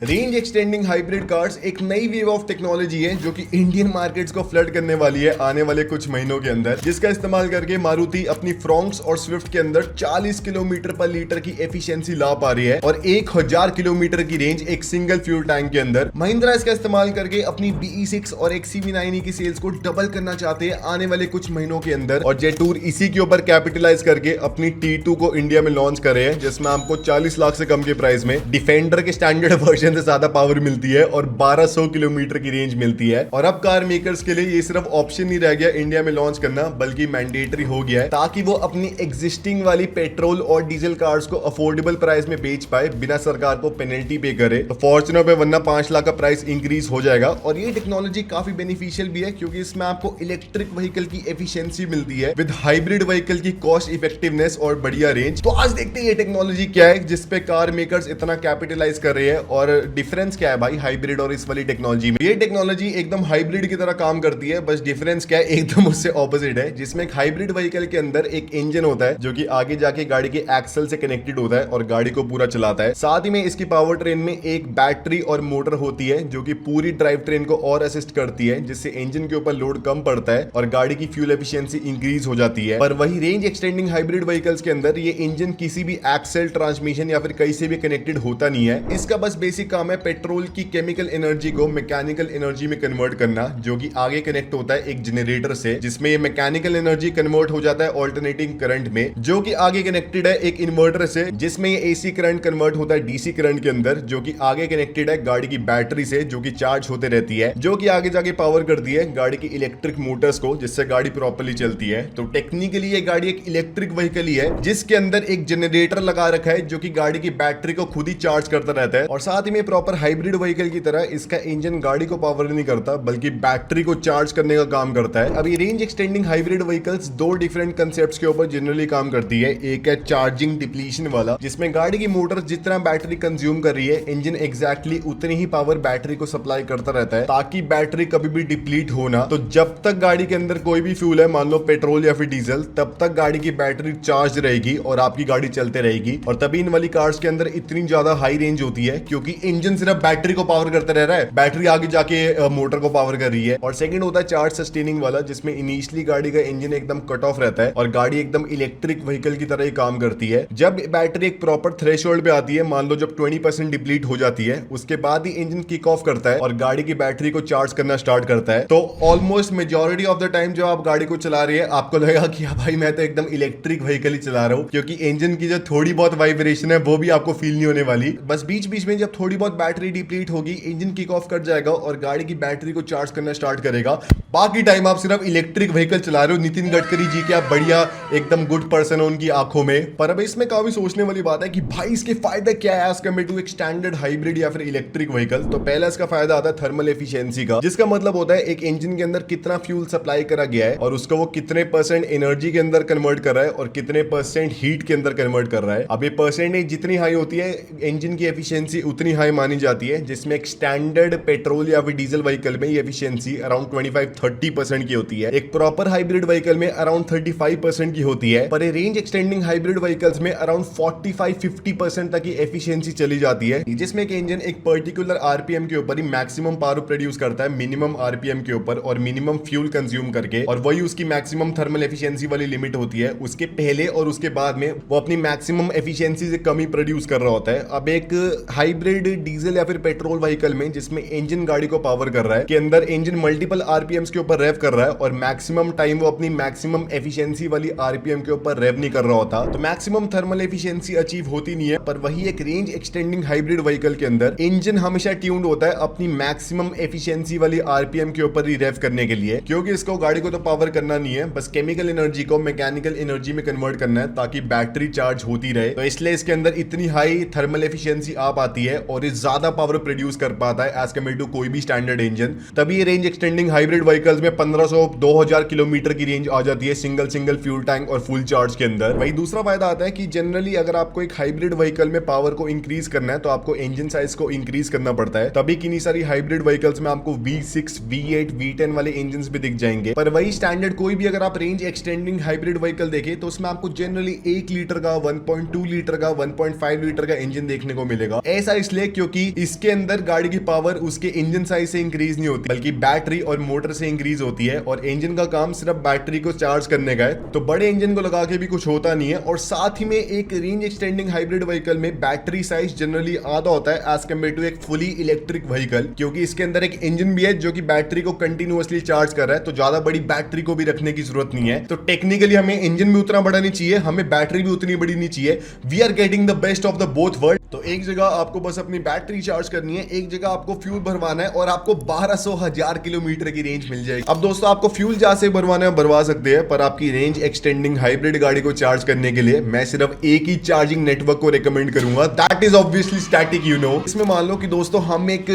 Range extending hybrid cars एक नई wave of technology है जो कि इंडियन मार्केट्स को फ्लड करने वाली है आने वाले कुछ महीनों के अंदर, जिसका इस्तेमाल करके मारुति अपनी फ्रोंक्स और स्विफ्ट के अंदर 40 किलोमीटर पर लीटर की एफिशिएंसी ला पा रही है और 1000 किलोमीटर की रेंज एक सिंगल फ्यूल टैंक के अंदर। महिंद्रा इसका इस्तेमाल करके अपनी BE6 और XCV9 की सेल्स को डबल करना चाहते हैं आने वाले कुछ महीनों के अंदर, और जेटूर इसी के ऊपर कैपिटलाइज करके अपनी T2 को इंडिया में लॉन्च कर रहे हैं, जिसमें आपको 40 लाख से कम के प्राइस में डिफेंडर के स्टैंडर्ड वर्जन से ज्यादा पावर मिलती है और 1200 किलोमीटर की रेंज मिलती है। और अब कार मेकर्स के लिए ये सिर्फ ऑप्शन नहीं रह गया इंडिया में लॉन्च करना, बल्कि मैंडेटरी हो गया है ताकि वो अपनी एग्जिस्टिंग वाली पेट्रोल और डीजल कार्स को अफोर्डेबल प्राइस में बेच पाए बिना सरकार को पेनल्टी पे करे। तो फॉर्च्यूनर पे वरना 5 लाख का प्राइस इंक्रीज हो जाएगा। और ये टेक्नोलॉजी काफी बेनिफिशियल भी है क्योंकि इसमें आपको इलेक्ट्रिक व्हीकल की एफिशिएंसी मिलती है विद हाइब्रिड व्हीकल की कॉस्ट इफेक्टिवनेस और बढ़िया रेंज। तो आज देखते हैं ये टेक्नोलॉजी क्या है जिसपे कार मेकर्स इतना कैपिटलाइज कर रहे हैं और डिफरेंस क्या है भाई हाइब्रिड और इस वाली टेक्नोलॉजी में। ये टेक्नोलॉजी एकदम हाइब्रिड की तरह काम करती है, बस डिफरेंस क्या है एकदम उससे ऑपोजिट है, जिसमें एक हाइब्रिड व्हीकल के अंदर एक इंजन होता है जो कि आगे जाके गाड़ी के एक्सल से कनेक्टेड होता है और गाड़ी को पूरा चलाता है। साथ ही में इसकी पावर ट्रेन में एक बैटरी और मोटर होती है जो कि पूरी ड्राइव ट्रेन को और असिस्ट करती है, जिससे इंजन के ऊपर लोड कम पड़ता है और गाड़ी की फ्यूल एफिशिएंसी इंक्रीज हो जाती है। पर वही रेंज एक्सटेंडिंग हाइब्रिड व्हीकल्स के अंदर ये इंजन किसी भी एक्सल, ट्रांसमिशन या फिर कहीं से भी कनेक्टेड होता नहीं है। इसका बस बेसिक काम है पेट्रोल की केमिकल एनर्जी को मैकेनिकल एनर्जी में कन्वर्ट करना, जो कि आगे कनेक्ट होता है एक जनरेटर से, जिसमें ये मैकेनिकल एनर्जी कन्वर्ट हो जाता है ऑल्टरनेटिंग करंट में, जो कि आगे कनेक्टेड है एक इन्वर्टर से, जिसमें ये AC करंट कन्वर्ट होता है DC करंट के अंदर, जो कि आगे कनेक्टेड है गाड़ी की बैटरी से, जो कि चार्ज होते रहती है, जो कि आगे जाके पावर करती है गाड़ी की इलेक्ट्रिक मोटर्स को, जिससे गाड़ी प्रॉपर्ली चलती है। तो टेक्निकली ये गाड़ी एक इलेक्ट्रिक व्हीकल ही है जिसके अंदर एक जनरेटर लगा रखा है जो कि गाड़ी की बैटरी को खुद ही चार्ज करता रहता है। और साथ ही में प्रॉपर हाइब्रिड व्हीकल की तरह इसका इंजन गाड़ी को पावर नहीं करता बल्कि बैटरी को चार्ज करने का काम करता है। अब ये रेंज एक्सटेंडिंग हाइब्रिड व्हीकल्स दो डिफरेंट कंसेप्ट्स के ऊपर जनरली काम करती है। एक है चार्जिंग डिप्लीशन वाला, जिसमें गाड़ी की मोटर जितना बैटरी कंज्यूम कर रही है इंजन एग्जैक्टली उतनी ही पावर बैटरी को सप्लाई करता रहता है ताकि बैटरी कभी भी डिप्लीट हो ना। तो जब तक गाड़ी के अंदर कोई भी फ्यूल है, मान लो पेट्रोल या फिर डीजल, तब तक गाड़ी की बैटरी चार्ज रहेगी और आपकी गाड़ी चलते रहेगी। और तभी इन वाली कार्स के अंदर इतनी ज्यादा हाई रेंज होती है क्योंकि इंजन सिर्फ बैटरी को पावर करता रह रहा है, बैटरी आगे जाके मोटर को पावर कर रही है। और सेकंड होता है चार्ज सस्टेनिंग वाला, जिसमें इनिशियली गाड़ी का इंजन एकदम कट ऑफ रहता है और गाड़ी एकदम इलेक्ट्रिक व्हीकल की तरह ही काम करती है। जब बैटरी एक प्रॉपर थ्रेशोल्ड पे आती है, मान लो जब 20% डिप्लीट हो जाती है, उसके बाद ही इंजन किक ऑफ करता है और गाड़ी की बैटरी को चार्ज करना स्टार्ट करता है। तो almost majority of the time जब आप गाड़ी को चला रही है आपको लगेगा कि हाँ भाई मैं तो एकदम इलेक्ट्रिक व्हीकल ही चला रहा हूँ, क्योंकि इंजन की जो थोड़ी बहुत वाइब्रेशन है वो भी आपको फील नहीं होने वाली। बस बीच बीच में जब थोड़ी बहुत बैटरी डिप्लीट होगी, इंजन किक ऑफ कर जाएगा और गाड़ी की बैटरी को चार्ज करना स्टार्ट करेगा। बाकी टाइम आप सिर्फ इलेक्ट्रिक व्हीकल चला रहे हो। नितिन गडकरी जी क्या बढ़िया एकदम गुड पर्सन है उनकी आंखों में। पर अब इसमें काफी सोचने वाली बात है कि भाई इसके फायदे क्या है एज कम्पेयर टू एक स्टैंडर्ड हाइब्रिड या फिर इलेक्ट्रिक व्हीकल। तो पहला इसका फायदा आता है थर्मल एफिशिएंसी का, जिसका मतलब होता है एक इंजन के अंदर कितना फ्यूल सप्लाई करा गया है और उसको वो कितने % एनर्जी के अंदर कन्वर्ट कर रहा है और कितने % हीट के अंदर कन्वर्ट कर रहा है। अब ये परसेंटेज जितनी हाई होती है इंजन की एफिशिएंसी उतनी हाई मानी जाती है, जिसमें एक स्टैंडर्ड पेट्रोल या फिर डीजल व्हीकल में ये एफिशिएंसी अराउंड 25-30% की होती है। एक प्रॉपर हाइब्रिड व्हीकल में अराउंड 35% की होती है। पर रेंज एक्सटेंडिंग हाइब्रिड व्हीकल्स में अराउंड 45-50% तक की एफिशिएंसी चली जाती है, जिसमें एक इंजन एक पर्टिकुलर आरपीएम के ऊपर ही मैक्सिमम पावर प्रोड्यूस करता है, मिनिमम आरपीएम के ऊपर और मिनिमम फ्यूल कंज्यूम करके, और वही उसकी मैक्सिमम थर्मल एफिशिएंसी वाली लिमिट होती है। उसके पहले और उसके बाद में वो अपनी मैक्सिमम एफिशिएंसी से कम ही प्रोड्यूस कर रहा होता है। अब एक हाइब्रिड डीजल या फिर पेट्रोल व्हीकल में जिसमें इंजन गाड़ी को पावर कर रहा है, के अंदर इंजन मल्टीपल आरपीएम्स के ऊपर रेव कर रहा है और मैक्सिमम टाइम वो अपनी मैक्सिमम एफिशिएंसी वाली आरपीएम के ऊपर रेव नहीं कर रहा होता, तो मैक्सिमम थर्मल एफिशिएंसी अचीव होती नहीं है। पर वही एक रेंज एक्सटेंडिंग हाइब्रिड व्हीकल के अंदर इंजन हमेशा ट्यून्ड होता है अपनी मैक्सिमम एफिशिएंसी वाली आरपीएम के ऊपर ही रेव करने के लिए, क्योंकि इसको गाड़ी को तो पावर करना नहीं है, बस केमिकल एनर्जी को मैकेनिकल एनर्जी में कन्वर्ट करना है ताकि बैटरी चार्ज होती रहे। तो इसलिए इसके अंदर इतनी हाई थर्मल एफिशिएंसी आ पाती है और ये ज्यादा पावर प्रोड्यूस कर पाता है एज कम्पेयर टू कोई भी स्टैंडर्ड इंजन। तभी रेंज एक्सटेंडिंग हाइब्रिड व्हीकल्स में 1500-2000 किलोमीटर की रेंज आ जाती है सिंगल फ्यूल टैंक और फुल चार्ज के अंदर। वही दूसरा फायदा आता है कि जनरली अगर आपको एक हाइब्रिड व्हीकल में पावर को इंक्रीज करना है तो आपको इंजन साइज को इंक्रीज करना पड़ता है। तभी किन्हीं सारी हाइब्रिड व्हीकल्स में आपको V6, V8, V10 वाले इंजन भी दिख जाएंगे। पर वही स्टैंडर्ड कोई भी अगर आप रेंज एक्सटेंडिंग हाइब्रिड व्हीकल देखें तो उसमें आपको जनरली 1 लीटर का, 1.2 लीटर का, 1.5 लीटर का इंजन देखने को मिलेगा। ऐसा इसलिए क्योंकि इसके अंदर गाड़ी की पावर उसके इंजन साइज से इंक्रीज नहीं होती, बल्कि बैटरी और मोटर से इंक्रीज होती है, और इंजन का काम सिर्फ बैटरी को चार्ज करने का है। तो बड़े इंजन को लगा के भी कुछ होता नहीं है। और साथ ही में एक रेंज एक्सटेंडिंग हाइब्रिड व्हीकल में बैटरी साइज जनरली आधा होता है एज कम्पेयर टू एक फुली इलेक्ट्रिक व्हीकल, क्योंकि इसके अंदर एक इंजन भी है जो कि बैटरी को कंटिन्यूअसली चार्ज कर रहा है। तो ज्यादा बड़ी बैटरी को भी रखने की जरूरत नहीं है। तो टेक्निकली हमें इंजन भी उतना बड़ा नहीं चाहिए, हमें बैटरी भी उतनी बड़ी नहीं चाहिए। We are getting the best of the both world. तो एक जगह आपको बस अपनी बैटरी चार्ज करनी है, एक जगह आपको फ्यूल भरवाना है, और आपको 1200 किलोमीटर की रेंज मिल जाएगी। अब दोस्तों आपको फ्यूल जहां से भरवाना है भरवा सकते हैं, पर आपकी रेंज एक्सटेंडिंग हाइब्रिड गाड़ी को चार्ज करने के लिए मैं सिर्फ एक ही चार्जिंग नेटवर्क को रिकमेंड करूंगा, दैट इज ऑब्वियसली स्टैटिक। इसमें मान लो कि दोस्तों हम एक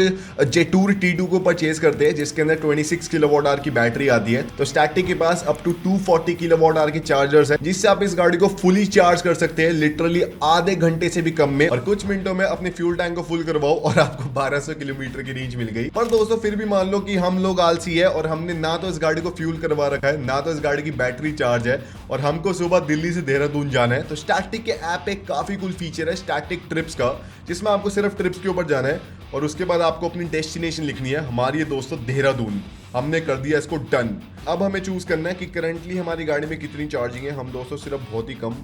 जेटूर T2 को परचेज करते हैं जिसके अंदर 26 किलोवाट आवर की बैटरी आती है। तो स्टैटिक के पास अप टू 240 किलोवाट आवर के चार्जर्स है, जिससे आप इस गाड़ी को फुली चार्ज कर सकते हैं लिटरली आधे घंटे से भी कम में, और कुछ मिनटों में अपने फ्यूल टैंक को फुल करवाओ और आपको 1200 किलोमीटर की रेंज मिल गई। पर दोस्तों फिर भी मान लो कि हम लोग आलसी है और हमने ना तो इस गाड़ी को फ्यूल करवा रखा है, ना तो इस गाड़ी की बैटरी चार्ज है, और हमको सुबह दिल्ली से देहरादून जाना है। तो स्टैटिक के ऐप एक काफी कूल फीचर है स्टैटिक ट्रिप्स का, जिसमें आपको सिर्फ ट्रिप्स के ऊपर जाना है और उसके बाद आपको अपनी डेस्टिनेशन लिखनी है। हमारी ये दोस्तों देहरादून, हमने कर दिया इसको डन। अब हमें चूज करना है कि करंटली हमारी गाड़ी में कितनी चार्जिंग है। हम दोस्तों सिर्फ बहुत ही कम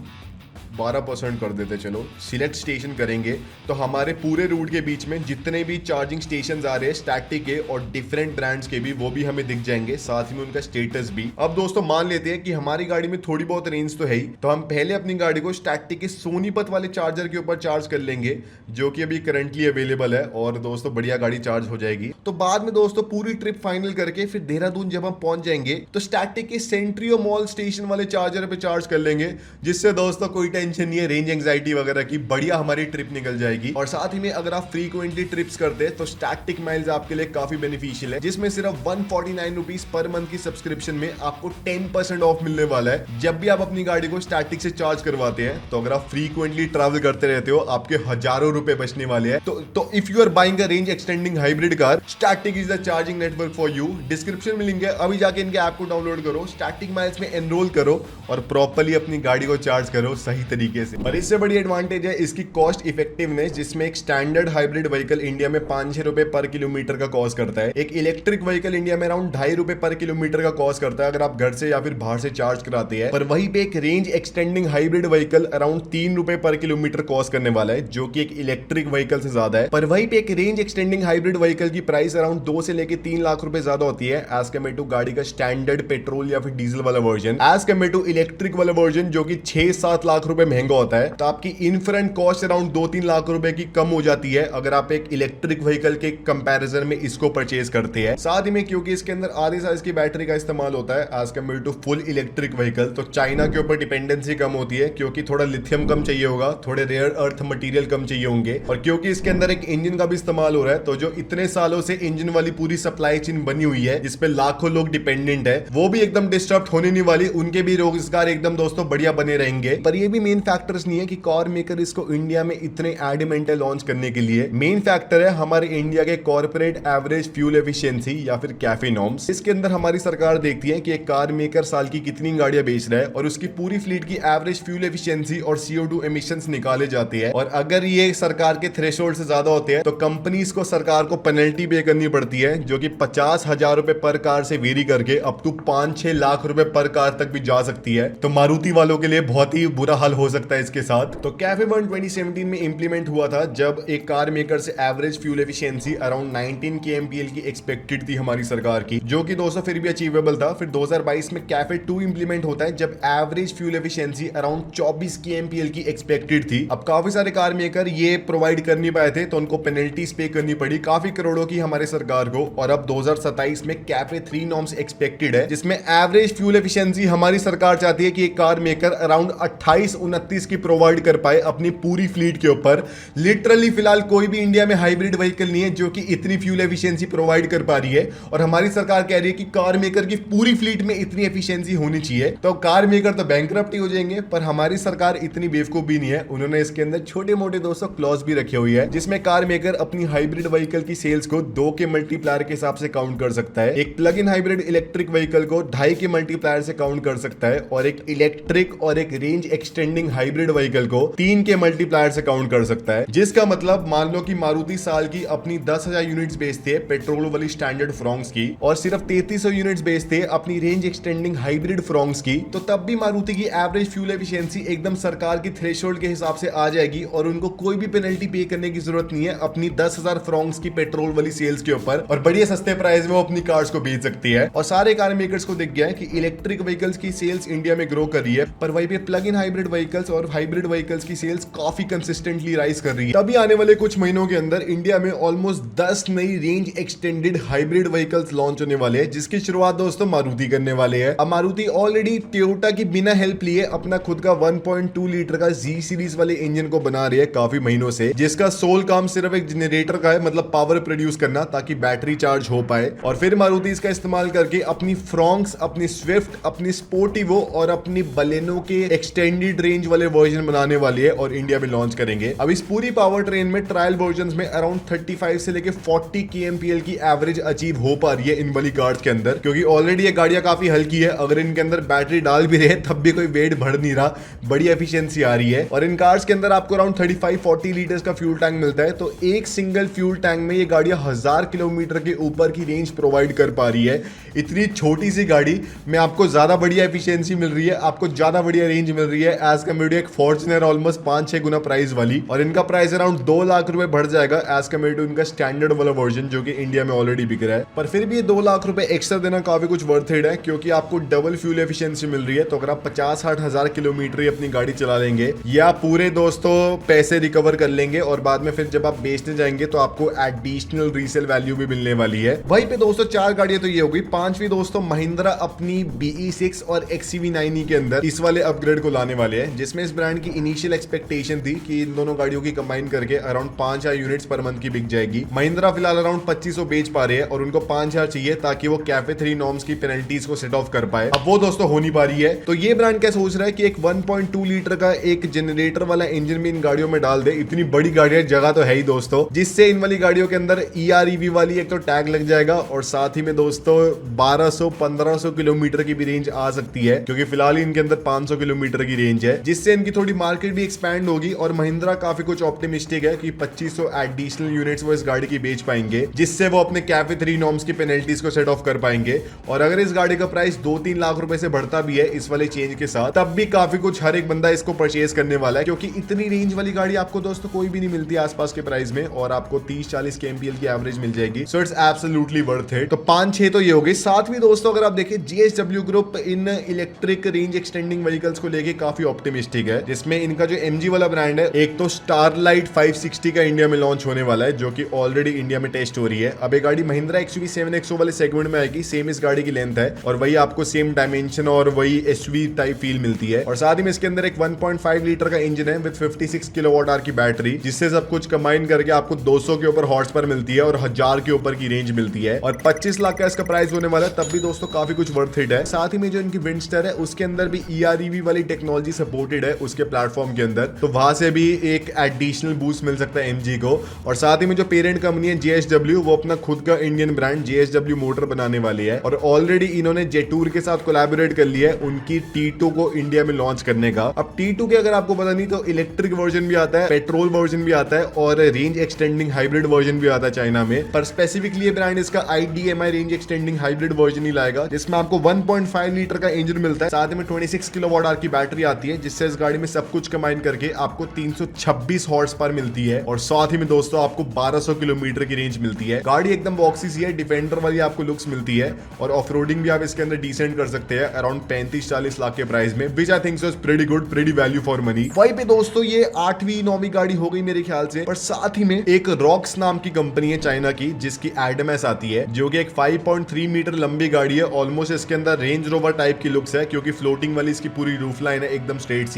12% कर देते। चलो सिलेक्ट स्टेशन करेंगे तो हमारे पूरे रूट के बीच में जितने भी चार्जिंग स्टेशंस आ रहे हैं स्टैटिक के और डिफरेंट ब्रांड्स के भी, वो भी हमें दिख जाएंगे, साथ ही में उनका स्टेटस भी। अब दोस्तों मान लेते हैं कि हमारी गाड़ी में थोड़ी बहुत रेंज तो है ही, तो हम पहले अपनी गाड़ी को स्टैटिक के सोनीपत वाले चार्जर के ऊपर चार्ज कर लेंगे, जो कि अभी करंटली अवेलेबल है, और दोस्तों बढ़िया गाड़ी चार्ज हो जाएगी। तो बाद में दोस्तों पूरी ट्रिप फाइनल करके फिर देहरादून जब हम पहुंच जाएंगे तो स्टैटिक के सेंट्रियो मॉल स्टेशन वाले चार्जर पे चार्ज कर लेंगे, जिससे दोस्तों कोई टेंशन नहीं है रेंज एंजाइटी वगैरह की, बढ़िया हमारी ट्रिप निकल जाएगी। और साथ ही में अगर आप फ्रीक्वेंटली ट्रिप्स करते हैं तो स्टैटिक माइल्स आपके लिए काफी बेनिफिशियल है, जिसमें सिर्फ 149 रुपीज पर मंथ की सब्सक्रिप्शन में आपको 10% ऑफ मिलने वाला है जब भी आप अपनी गाड़ी को स्टैटिक से चार्ज करवाते हैं। तो अगर आप फ्रीक्वेंटली ट्रैवल करते रहते हो आपके हजारों रुपए बचने वाले हैं। तो if you are buying a range extending hybrid car, Statiq is the charging network for you. Description में लिंक है, अभी जाके इनके ऐप को डाउनलोड करो, स्टैटिक माइल्स में एनरोल करो और प्रॉपर्ली अपनी गाड़ी को चार्ज करो सही तरीके से। और इससे बड़ी एडवांटेज है इसकी कॉस्ट इफेक्टिवनेस, जिसमें एक स्टैंडर्ड हाइब्रिड व्हीकल इंडिया में 5-6 रुपए पर किलोमीटर का कॉस्ट करता है। एक इलेक्ट्रिक व्हीकल इंडिया में अराउंड 2.5 रुपए पर किलोमीटर का कॉस्ट करता है अगर आप घर से या फिर बाहर से चार्ज कराते हैं। पर वहीं पे एक range extending hybrid vehicle around 3 रुपए पर किलोमीटर कॉस्ट करने वाला है, जो कि एक इलेक्ट्रिक व्हीकल से ज्यादा है। पर वहीं पे एक रेंज एक्सटेंडिंग हाइब्रिड व्हीकल की प्राइस अराउंड 2 से लेकर 3 लाख रुपए ज्यादा होती है एज कम्पेयर टू गाड़ी का स्टैंडर्ड पेट्रोल या फिर डीजल वाला version, as compared to electric वाला वर्जन जो कि 6-7 लाख रुपए महंगा होता है। तो आपकी इनफ्रंट कॉस्ट अराउंड 2-3 लाख रुपए की कम हो जाती है अगर आप एक इलेक्ट्रिक व्हीकल के कंपैरिजन में इसको परचेज करते हैं। साथ ही में क्योंकि इसके अंदर आधे साइज की बैटरी का इस्तेमाल होता है as compared to full electric vehicle, तो चाइना के ऊपर डिपेंडेंसी कम होती है, क्योंकि थोड़ा लिथियम कम चाहिए होगा, थोड़े रेयर अर्थ मटेरियल कम चाहिए होंगे, और क्योंकि इसके अंदर एक इंजन का भी इस्तेमाल हो रहा है, तो जो इतने सालों से इंजन वाली पूरी सप्लाई चेन बनी हुई है जिसपे लाखों लोग डिपेंडेंट है, वो भी एकदम डिस्टर्ब होने नहीं वाली, उनके भी रोजगार एकदम दोस्तों बढ़िया बने रहेंगे। पर ये भी मेन फैक्टर्स नहीं है कि कार मेकर इसको इंडिया में इतने एडमेंट है लॉन्च करने के लिए। मेन फैक्टर है हमारे इंडिया के कॉर्पोरेट एवरेज फ्यूल एफिशिएंसी या फिर कैफे नॉर्म्स। इसके अंदर हमारी सरकार देखती है कि एक कार मेकर साल की कितनी गाड़ियां बेच रहा है और उसकी पूरी फ्लीट की एवरेज फ्यूल एफिशिएंसी और CO2 एमिशंस निकाले जाते हैं, और अगर ये सरकार के थ्रेशोल्ड से ज्यादा होते हैं तो कंपनीज को सरकार को पेनल्टी पे करनी पड़ती है, जो कि 50,000 रुपए पर कार से वेरी करके अप टू 5-6 लाख रुपए पर कार तक भी जा सकती है। तो मारुति वालों के लिए बहुत ही बुरा हाल हो सकता है इसके साथ। तो कैफे बर्न 2017 में इंप्लीमेंट हुआ था जब एक कार मेकर से average fuel efficiency around 19 kmpl की एक्सपेक्टेड थी हमारी सरकार की, जो कि दोस्तों फिर भी अचीवेबल था। फिर 2022 में कैफे 2 इंप्लीमेंट होता है जब average fuel efficiency around 24 kmpl की एक्सपेक्टेड थी। अब काफी सारे कार मेकर ये प्रोवाइड कर नहीं पाए थे तो उनको पेनल्टीज पे करनी पड़ी काफी करोड़ों की हमारे सरकार को, और अब 2027 में कैफे 3 नॉर्म्स एक्सपेक्टेड है जिसमें एवरेज फ्यूल एफिशिएंसी हमारी सरकार चाहती है कि एक कार मेकर अराउंड 28-29 की प्रोवाइड कर पाए अपनी पूरी फ्लीट के ऊपर। लिटरली फिलहाल कोई भी इंडिया में हाइब्रिड व्हीकल नहीं है जो कि इतनी फ्यूल एफिशिएंसी प्रोवाइड कर पा रही है, और हमारी सरकार कह रही है कि कार मेकर की पूरी फ्लीट में इतनी एफिशिएंसी होनी चाहिए। तो कार मेकर तो बैंकरप्ट ही हो जाएंगे, पर हमारी सरकार इतनी बेवकूफ भी नहीं है, उन्होंने इसके अंदर छोटे मोटे दोस्तों क्लॉज भी रखे हुए हैं जिसमें कार मेकर अपनी हाइब्रिड व्हीकल की सेल्स को 2 के मल्टीप्लायर के हिसाब से काउंट कर सकता है, एक plug in hybrid electric vehicle को 2.5 के मल्टीप्लायर से काउंट कर सकता है, और एक इलेक्ट्रिक और एक range extending extending hybrid vehicle को 3 के मल्टीप्लायर से काउंट कर सकता है, जिसका मतलब मान लो कि मारुति साल की अपनी 10,000 यूनिट्स बेचते हैं पेट्रोल वाली स्टैंडर्ड फ्रॉन्क्स की और सिर्फ 3300 यूनिट्स बेचते हैं अपनी रेंज एक्सटेंडिंग हाइब्रिड फ्रॉन्क्स की, तो तब भी मारुति की एवरेज फ्यूल एफिशिएंसी एकदम सरकार की थ्रेशोल्ड के हिसाब से आ जाएगी और उनको कोई भी पेनल्टी पे करने की जरूरत नहीं है अपनी 10,000 फ्रॉन्क्स की पेट्रोल वाली सेल्स के ऊपर, और बढ़िया सस्ते प्राइस में वो अपनी कार्स को बेच सकती है। और सारे कार मेकर्स को दिख गया है कि इलेक्ट्रिक व्हीकल्स की सेल्स इंडिया में ग्रो कर रही है, पर वहीं पे प्लग इन हाइब्रिड व्हीकल्स और हाइब्रिड व्हीकल्स की सेल्स काफी कंसिस्टेंटली राइज कर रही है। तभी आने वाले कुछ महीनों के अंदर इंडिया में ऑलमोस्ट 10 नई range extended hybrid vehicles launch होने वाले हैं, जिसकी शुरुआत दोस्तों मारुति करने वाले हैं। अब मारुति ऑलरेडी टोयोटा की बिना हेल्प लिए अपना खुद का 1.2 लीटर का जी सीरीज वाले इंजन को बना रही है काफी महीनों से, जिसका सोल काम सिर्फ एक जनरेटर का है, मतलब पावर प्रोड्यूस करना ताकि बैटरी चार्ज हो पाए। और फिर मारुति इसका इस्तेमाल करके अपनी फ्रॉन्क्स, अपनी स्विफ्ट, अपनी स्पोर्टिवो और अपनी बलेनो के एक्सटेंडेड रेंज वाले वर्जन बनाने वाली है और इंडिया में लॉन्च करेंगे। अब इस पूरी पावर ट्रेन में ट्रायल वर्जन में अराउंड 35 से लेके 40 kmpl की एवरेज अचीव हो पा रही है इन वाली कार्स के अंदर, क्योंकि ऑलरेडी ये गाड़ियां काफी हल्की है। अगर इनके अंदर बैटरी डाल भी रहे तब भी कोई वेट बढ़ नहीं रहा, बड़ी एफिशिएंसी आ रही है। और इन कार्स के अंदर आपको अराउंड 35-40 लीटर्स का फ्यूल टैंक मिलता है, तो एक सिंगल फ्यूल टैंक में ये गाड़ियां 1000 किलोमीटर के ऊपर की रेंज प्रोवाइड कर पा रही है। इतनी छोटी सी गाड़ी में आपको ज्यादा बढ़िया एफिशिएंसी मिल रही है, आपको ज्यादा बढ़िया रेंज मिल रही है एज कम्पेयर टू एक फॉर्च्यूनर ऑलमोस्ट 5-6 गुना प्राइस वाली, और इनका प्राइस अराउंड 2 लाख रुपए बढ़ जाएगा एज कम्पेयर टू इनका स्टैंडर्ड वाला वर्जन जो कि इंडिया में ऑलरेडी बिक रहा है। पर फिर भी ये 2 लाख रुपए एक्स्ट्रा देना काफी कुछ वर्थ इट है, क्योंकि आपको डबल फ्यूल एफिशिएंसी मिल रही है। तो अगर आप 50-60 हजार किलोमीटर अपनी गाड़ी चला लेंगे या पूरे दोस्तों पैसे रिकवर कर लेंगे और बाद में फिर जब आप बेचने जाएंगे तो आपको एडिशनल रीसेल वैल्यू भी मिलने वाली है। वहीं पे दोस्तों 4 गाड़ियां तो ये हो गई। 5वीं दोस्तों महिंद्रा अपनी BE6 और XUV9e के अंदर इस वाले अपग्रेड को लाने वाले हैं, जिसमें इस ब्रांड की इनिशियल एक्सपेक्टेशन थी कि इन दोनों गाड़ियों की कंबाइन करके अराउंड 5000 यूनिट्स पर मंथ की बिक जाएगी। महिंद्रा फिलहाल अराउंड 2500 बेच पा रहे हैं और उनको 5000 चाहिए ताकि वो कैफे 3 नॉर्म्स की पेनल्टीज को सेट ऑफ कर पाए। अब वो दोस्तों हो नहीं पा रही है, तो ये ब्रांड क्या सोच रहा है कि एक 1.2 लीटर का एक जनरेटर वाला इंजन भी इन गाड़ियों में डाल दे। इतनी बड़ी गाड़ियां, जगह तो है ही दोस्तों, जिससे इन वाली गाड़ियों के अंदर EREV वाली एक तो टैग लग जाएगा और साथ ही में दोस्तों 1200-1500 किलोमीटर की भी रेंज आ सकती है, क्योंकि फिलहाल इनके अंदर 500 किलोमीटर की रेंज है, जिससे इनकी थोड़ी मार्केट भी एक्सपैंड होगी। और महिंद्रा काफी कुछ ऑप्टिमिस्टिक है कि 2500 एडिशनल यूनिट्स वो इस गाड़ी की बेच पाएंगे, जिससे वो अपने कैफे 3 नॉर्म्स की पेनल्टीज को सेट ऑफ कर पाएंगे। और अगर इस गाड़ी का प्राइस 2-3 लाख रुपए से बढ़ता भी है इस वाले चेंज के साथ, तब भी काफी कुछ हर एक बंदा इसको परचेज करने वाला है, क्योंकि इतनी रेंज वाली गाड़ी आपको दोस्तों कोई भी नहीं मिलती आसपास के प्राइस में, और आपको 30-40 kmpl की एवरेज मिल जाएगी। So it's absolutely worth it. तो 5-6 तो ये हो गई। 7वीं दोस्तों अगर आप देखिए GSW ग्रुप इन इलेक्ट्रिक रेंज एक्सटेंडिंग व्हीकल्स को लेके काफी ऑप्टिमिस्टिक है, जिसमें इनका जो MG वाला ब्रांड है, एक तो स्टारलाइट 560 का इंडिया में लॉन्च होने वाला है, जो कि ऑलरेडी इंडिया में टेस्ट हो रही है। अब ये गाड़ी महिंद्रा XUV7XO वाले सेगमेंट में आएगी, सेम इस गाड़ी की लेंथ है और वही आपको सेम डायमेंशन और वही SUV टाइप फील मिलती है। और साथ ही में इसके अंदर एक 1.5 लीटर का इंजन है विद 56 किलोवाट आवर की बैटरी, जिससे सब कुछ कंबाइन करके आपको 200 के ऊपर हॉर्स पर मिलती है और 1000 के ऊपर की रेंज मिलती है। और 25 लाख का इसका प्राइस होने वाला है, तब भी दोस्तों काफी कुछ वर्थ इट है। साथ ही में जो इनकी विंडस्टर है उसके अंदर भी EREV वाली टेक्नोलॉजी सपोर्टेड है उसके प्लेटफॉर्म के अंदर, तो वहां से भी एक एडिशनल बूस्ट मिल सकता है MG को। और साथ ही में जो पेरेंट कंपनी है JSW, वो अपना खुद का इंडियन ब्रांड JSW मोटर बनाने वाली है और ऑलरेडी इन्होंने जेटूर के साथ कोलैबोरेट कर लिया है उनकी T2 को इंडिया में लॉन्च करने का। अब T2 के अगर आपको पता नहीं तो इलेक्ट्रिक वर्जन भी आता है, पेट्रोल वर्जन भी आता है और रेंज एक्सटेंडिंग हाइब्रिड वर्जन भी आता है चाइना में, पर स्पेसिफिकली ये ब्रांड इसका IDMI range extending hybrid version ही लाएगा, जिसमें आपको 1.5 लीटर का इंजन मिलता है, साथ में 26 किलोवाट आवर की बैटरी आती है, जिससे इस गाड़ी में सब कुछ कंबाइन करके आपको 326 हॉर्स पावर मिलती है। और साथ ही में दोस्तों आपको 1200 किलोमीटर की रेंज मिलती है। गाड़ी एकदम बॉक्सी सी है, डिफेंडर वाली आपको लुक्स मिलती है और ऑफ रोडिंग भी आप इसके अंदर डिसेंट कर सकते हैं अराउंड 35-40 लाख के प्राइस में, which I think so is pretty good, pretty value for money. वहीं पे दोस्तों ये 8वीं-9वीं गाड़ी हो गई मेरे ख्याल से, पर साथ ही में एक रॉक्स नाम की कंपनी है चाइना की, जिसकी एडमस आती है, जो कि एक 5.3 मीटर लंबी गाड़ी है। ऑलमोस्ट इसके अंदर रेंज रोवर टाइप की लुक्स है, क्योंकि फ्लोटिंग वाली इसकी पूरी रूफ लाइन है एकदम स्ट्रेट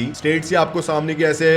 सी आपको सामने की ऐसे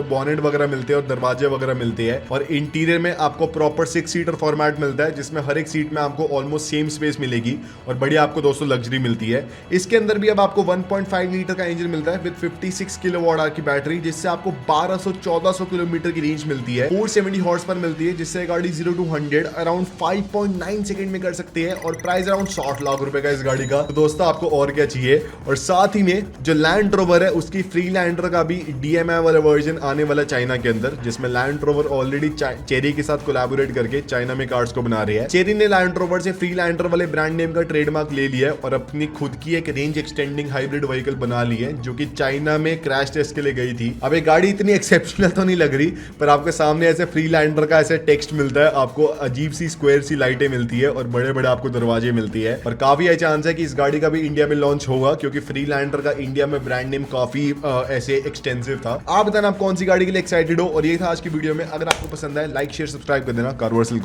बॉनेट वगैरह मिलते हैं और दरवाजे वगैरह मिलते हैं। और इंटीरियर में आपको प्रॉपर 6 सीटर फॉर्मेट मिलता है, जिसमें हर एक सीट में आपको ऑलमोस्ट सेम स्पेस मिलेगी और बढ़िया आपको दोस्तों लग्जरी मिलती है। इसके अंदर भी अब आपको 1.5 लीटर का इंजन मिलता है विद 56 किलोवाट आवर की बैटरी, जिससे आपको 1200-1400 किलोमीटर की रेंज मिलती है, 470 हॉर्स पर मिलती है, जिससे गाड़ी 0 to 100 अराउंड 5.9 सेकंड में कर सकती है। और प्राइस अराउंड 60 लाख रुपए का इस गाड़ी का। तो दोस्तों आपको और क्या चाहिए। और साथ ही में जो लैंड रोवर है उसकी फ्रीलैंडर का भी DMI वाला वर्जन आने वाला चाइना के अंदर, जिसमें लैंड रोवर ऑलरेडी चेरी के साथ कोलैबोरेट करके चाइना में कार्स को बना रही है। चेरी ने लैंड रोवर से फ्रीलैंडर वाले ब्रांड नेम का ट्रेडमार्क ले लिया है और अपनी खुद की एक रेंज एक्सटेंडिंग हाइब्रिड व्हीकल बना ली है, जो कि चाइना में क्रैश टेस्ट के लिए गई थी। अब ये गाड़ी इतनी एक्सेप्शनल तो नहीं लग रही, पर आपके सामने ऐसे फ्रीलैंडर का ऐसे टेक्स्ट मिलता है, आपको अजीब सी स्क्वायर सी लाइटें मिलती है और बड़े बड़े आपको दरवाजे मिलती है। और काफी अच्छा चांस है कि इस गाड़ी का भी इंडिया में लॉन्च होगा, क्योंकि फ्रीलैंडर का इंडिया में ब्रांड नेम काफी ऐसे एक्सटेंसिव था। आप बताना आप कौन सी गाड़ी के लिए एक्साइटेड हो। और ये था आज की वीडियो में। अगर आपको पसंद आए लाइक शेयर सब्सक्राइब कर देना। कारवर्सल